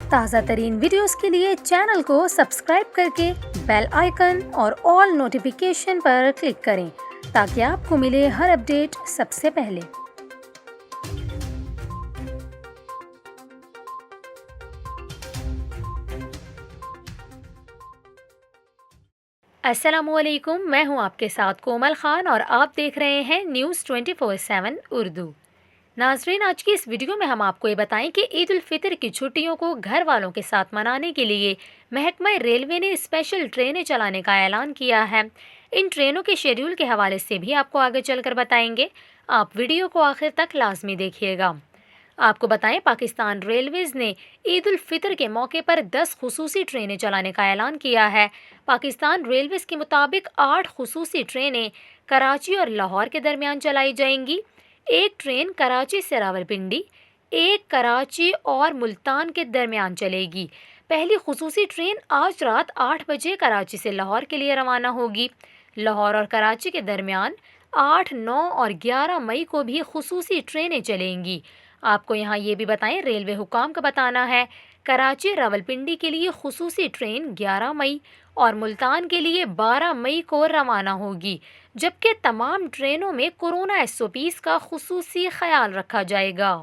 تازہ ترین ویڈیوز کے لیے چینل کو سبسکرائب کر کے بیل آئیکن اور آل نوٹیفیکیشن پر کلک کریں تاکہ آپ کو ملے ہر اپڈیٹ سب سے پہلے۔ السلام علیکم، میں ہوں آپ کے ساتھ کومل خان اور آپ دیکھ رہے ہیں نیوز 24/7 اردو۔ ناظرین، آج کی اس ویڈیو میں ہم آپ کو یہ بتائیں کہ عید الفطر کی چھٹیوں کو گھر والوں کے ساتھ منانے کے لیے محکمہ ریلوے نے اسپیشل ٹرینیں چلانے کا اعلان کیا ہے۔ ان ٹرینوں کے شیڈول کے حوالے سے بھی آپ کو آگے چل کر بتائیں گے، آپ ویڈیو کو آخر تک لازمی دیکھیے گا۔ آپ کو بتائیں، پاکستان ریلویز نے عید الفطر کے موقع پر 10 خصوصی ٹرینیں چلانے کا اعلان کیا ہے۔ پاکستان ریلویز کے مطابق 8 خصوصی ٹرینیں کراچی اور لاہور کے درمیان چلائی جائیں گی، ایک ٹرین کراچی سے راولپنڈی، ایک کراچی اور ملتان کے درمیان چلے گی۔ پہلی خصوصی ٹرین آج رات 8 بجے کراچی سے لاہور کے لیے روانہ ہوگی۔ لاہور اور کراچی کے درمیان 8، 9 اور 11 مئی کو بھی خصوصی ٹرینیں چلیں گی۔ آپ کو یہاں یہ بھی بتائیں، ریلوے حکام کا بتانا ہے، کراچی راولپنڈی کے لیے خصوصی ٹرین 11 مئی اور ملتان کے لیے 12 مئی کو روانہ ہوگی، جبکہ تمام ٹرینوں میں کورونا SOPs کا خصوصی خیال رکھا جائے گا۔